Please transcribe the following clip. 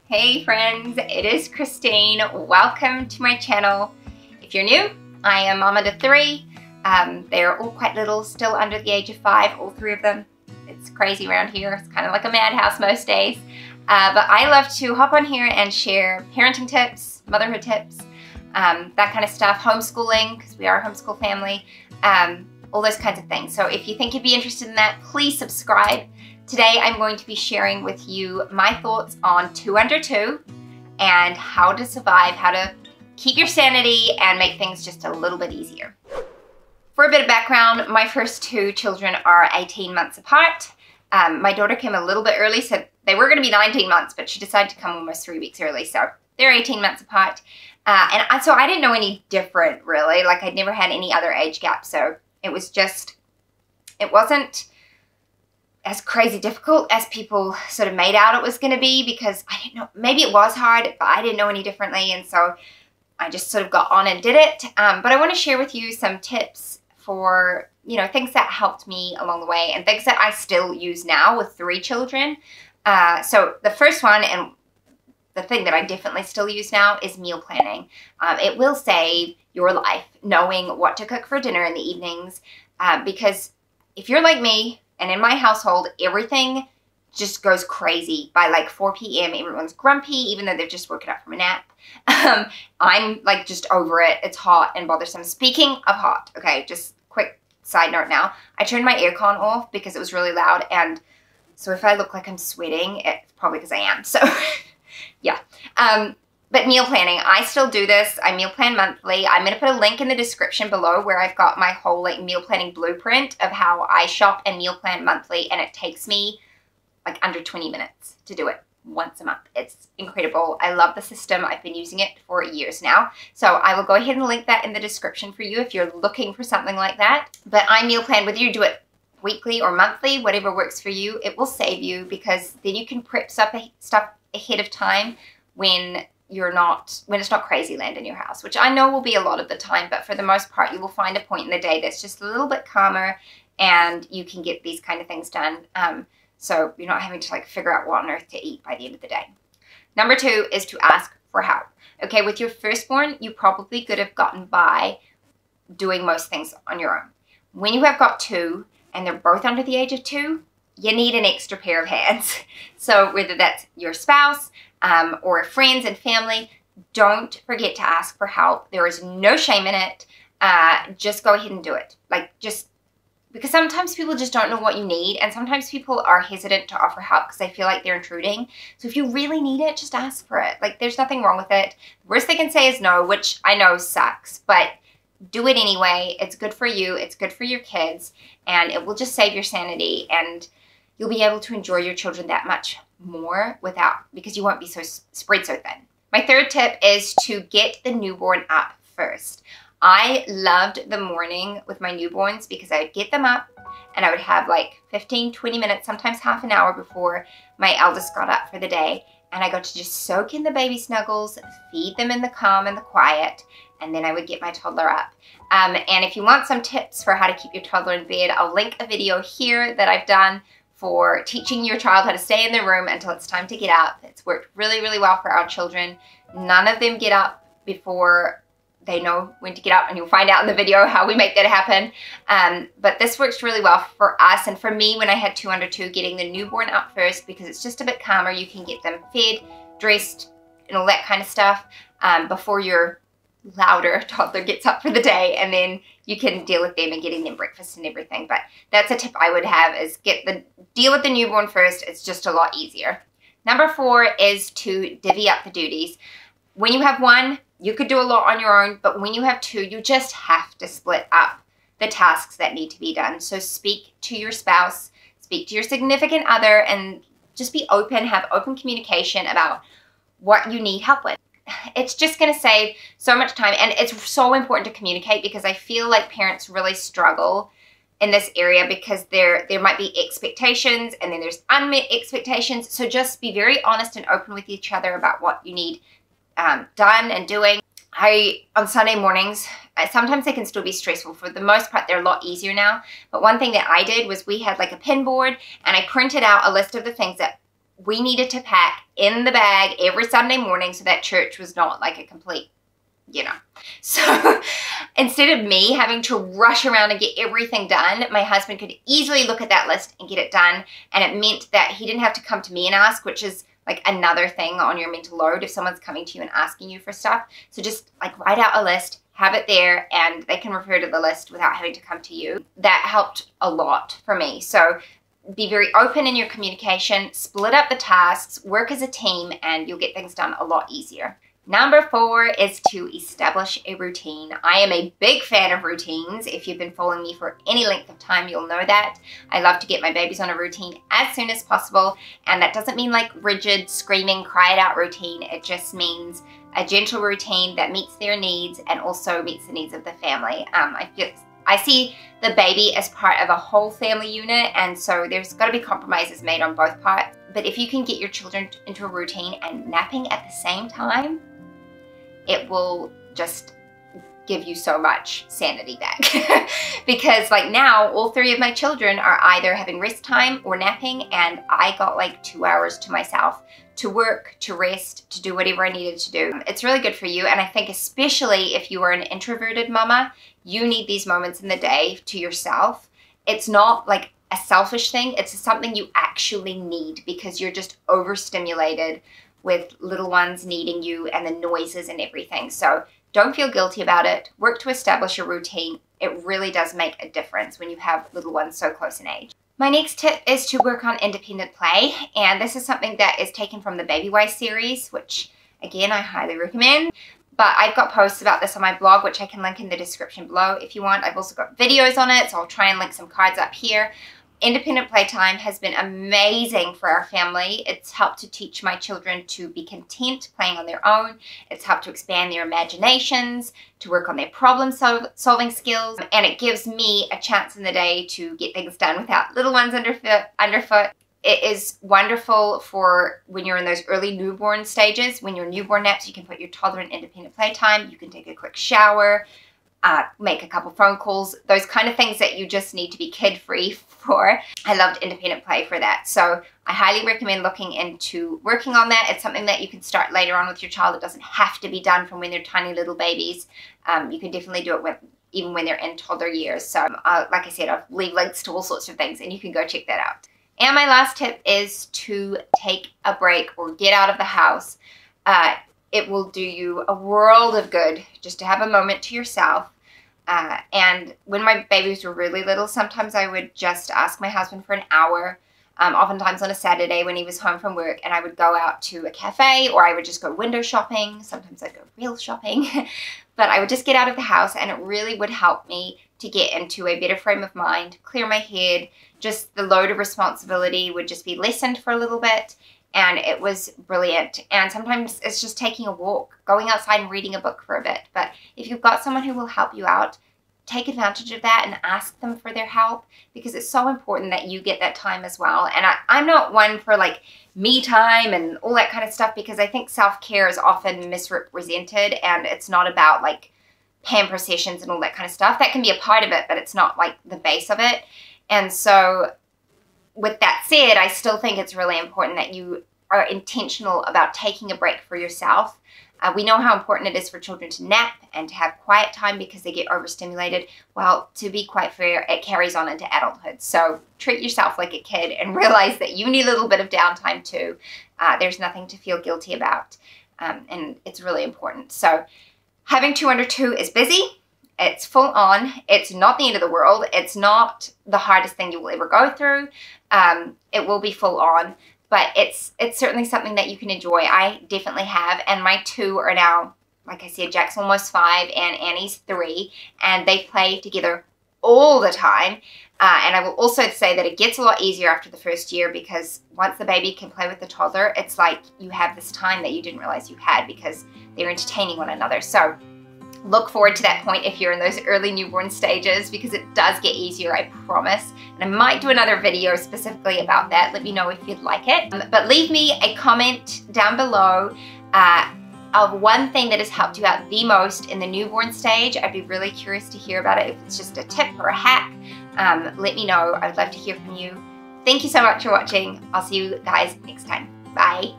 Hey friends, it is Christine. Welcome to my channel. If you're new, I am mama to three. They're all quite little, still under the age of 5, all 3 of them. It's crazy around here. It's kind of like a madhouse most days. But I love to hop on here and share parenting tips, motherhood tips, that kind of stuff, homeschooling, because we are a homeschool family, all those kinds of things. So if you think you'd be interested in that, please subscribe. Today I'm going to be sharing with you my thoughts on 2 under 2 and how to survive, how to keep your sanity and make things just a little bit easier. For a bit of background, my first 2 children are 18 months apart. My daughter came a little bit early, so they were going to be 19 months, but she decided to come almost 3 weeks early, so they're 18 months apart. So I didn't know any different, really. Like, I'd never had any other age gap, so it wasn't as crazy difficult as people sort of made out it was going to be, because I didn't know, maybe it was hard, but I didn't know any differently, and so I just sort of got on and did it. But I want to share with you some tips for, you know, things that helped me along the way and things that I still use now with 3 children. So the first one, and the thing that I definitely still use now, is meal planning. It will save your life knowing what to cook for dinner in the evenings, because if you're like me, and in my household, everything just goes crazy. By like 4 p.m., everyone's grumpy, even though they've just woken up from a nap. I'm like just over it. It's hot and bothersome. Speaking of hot, okay, just quick side note now. I turned my aircon off because it was really loud, and so if I look like I'm sweating, it's probably because I am. So yeah. But meal planning, I still do this. I meal plan monthly. I'm going to put a link in the description below where I've got my whole like meal planning blueprint of how I shop and meal plan monthly, and it takes me like under 20 minutes to do it once a month. It's incredible. I love the system. I've been using it for years now. So I will go ahead and link that in the description for you if you're looking for something like that. But I meal plan, whether you do it weekly or monthly, whatever works for you, it will save you, because then you can prep stuff ahead of time when it's not crazy land in your house, which I know will be a lot of the time, but for the most part, you will find a point in the day that's just a little bit calmer and you can get these kind of things done. So you're not having to like figure out what on earth to eat by the end of the day. Number 2 is to ask for help. Okay, with your firstborn, you probably could have gotten by doing most things on your own. When you have got 2 and they're both under the age of 2, you need an extra pair of hands. So whether that's your spouse, or friends and family, don't forget to ask for help. There is no shame in it. Just go ahead and do it. Because sometimes people just don't know what you need, and sometimes people are hesitant to offer help because they feel like they're intruding. So if you really need it, just ask for it. Like, there's nothing wrong with it. The worst they can say is no, which I know sucks, but do it anyway. It's good for you. It's good for your kids, and it will just save your sanity, and you'll be able to enjoy your children that much more because you won't be so spread so thin. My third tip is to get the newborn up first. I loved the morning with my newborns because I would get them up and I would have like 15, 20 minutes, sometimes half an hour before my eldest got up for the day. And I got to just soak in the baby snuggles, feed them in the calm and the quiet, and then I would get my toddler up. And if you want some tips for how to keep your toddler in bed, I'll link a video here that I've done for teaching your child how to stay in their room until it's time to get up. It's worked really, really well for our children. None of them get up before they know when to get up, and you'll find out in the video how we make that happen. But this works really well for us, and for me when I had 2 under 2, getting the newborn up first, because it's just a bit calmer. You can get them fed, dressed, and all that kind of stuff before your louder toddler gets up for the day, and then you can deal with them and getting them breakfast and everything. But that's a tip I would have, is deal with the newborn first. It's just a lot easier. Number 4 is to divvy up the duties. When you have 1, you could do a lot on your own, but when you have 2, you just have to split up the tasks that need to be done. So speak to your spouse, speak to your significant other, and just be open, have open communication about what you need help with. It's just going to save so much time, and it's so important to communicate, because I feel like parents really struggle in this area because there might be expectations, and then there's unmet expectations. So just be very honest and open with each other about what you need done and doing. On Sunday mornings, sometimes they can still be stressful. For the most part, they're a lot easier now. But one thing that I did was we had like a pin board, and I printed out a list of the things that we needed to pack in the bag every Sunday morning so that church was not like a complete, you know. So instead of me having to rush around and get everything done, my husband could easily look at that list and get it done. And it meant that he didn't have to come to me and ask, which is like another thing on your mental load if someone's coming to you and asking you for stuff. So just like write out a list, have it there, and they can refer to the list without having to come to you. That helped a lot for me. So be very open in your communication, split up the tasks, work as a team, and you'll get things done a lot easier. Number 4 is to establish a routine. I am a big fan of routines. If you've been following me for any length of time, you'll know that. I love to get my babies on a routine as soon as possible, and that doesn't mean like rigid, screaming, cry it out routine. It just means a gentle routine that meets their needs and also meets the needs of the family. I see the baby as part of a whole family unit, and so there's got to be compromises made on both parts. But if you can get your children into a routine and napping at the same time, it will just give you so much sanity back. Because like now, all 3 of my children are either having rest time or napping, and I got like 2 hours to myself to work, to rest, to do whatever I needed to do. It's really good for you, and I think especially if you are an introverted mama, you need these moments in the day to yourself. It's not like a selfish thing, it's something you actually need because you're just overstimulated with little ones needing you and the noises and everything. So don't feel guilty about it. Work to establish a routine. It really does make a difference when you have little ones so close in age. My next tip is to work on independent play, and this is something that is taken from the Baby Wise series, which again I highly recommend. But I've got posts about this on my blog, which I can link in the description below if you want. I've also got videos on it, so I'll try and link some cards up here. Independent playtime has been amazing for our family. It's helped to teach my children to be content playing on their own. It's helped to expand their imaginations, to work on their problem solving skills, and it gives me a chance in the day to get things done without little ones underfoot. It is wonderful for when you're in those early newborn stages. When you're newborn naps, you can put your toddler in independent playtime. You can take a quick shower, make a couple phone calls, those kind of things that you just need to be kid-free for. I loved independent play for that. So I highly recommend looking into working on that. It's something that you can start later on with your child. It doesn't have to be done from when they're tiny little babies. You can definitely do it even when they're in toddler years. So like I said, I'll leave links to all sorts of things and you can go check that out. And my last tip is to take a break or get out of the house. It will do you a world of good just to have a moment to yourself. And when my babies were really little, sometimes I would just ask my husband for an hour, oftentimes on a Saturday when he was home from work, and I would go out to a cafe or I would just go window shopping. Sometimes I'd go real shopping, but I would just get out of the house, and it really would help me to get into a better frame of mind, clear my head. Just the load of responsibility would just be lessened for a little bit. And it was brilliant. And sometimes it's just taking a walk, going outside and reading a book for a bit. But if you've got someone who will help you out, take advantage of that and ask them for their help, because it's so important that you get that time as well. And I'm not one for like me time and all that kind of stuff, because I think self-care is often misrepresented, and it's not about like pamper sessions and all that kind of stuff. That can be a part of it, but it's not like the base of it. And so with that said, I still think it's really important that you are intentional about taking a break for yourself. We know how important it is for children to nap and to have quiet time because they get overstimulated. Well, to be quite fair, it carries on into adulthood. So treat yourself like a kid and realize that you need a little bit of downtime too. There's nothing to feel guilty about, and it's really important. So having 2 under 2 is busy. It's full on. It's not the end of the world. It's not the hardest thing you will ever go through. It will be full on, but it's certainly something that you can enjoy. I definitely have, and my 2 are now, like I said, Jack's almost 5 and Annie's 3, and they play together all the time. And I will also say that it gets a lot easier after the first year, because once the baby can play with the toddler, it's like you have this time that you didn't realize you had because they're entertaining one another. So look forward to that point if you're in those early newborn stages, because it does get easier, I promise. And I might do another video specifically about that. Let me know if you'd like it. But leave me a comment down below of one thing that has helped you out the most in the newborn stage. I'd be really curious to hear about it. If it's just a tip or a hack, let me know. I'd love to hear from you. thank you so much for watching. I'll see you guys next time. Bye.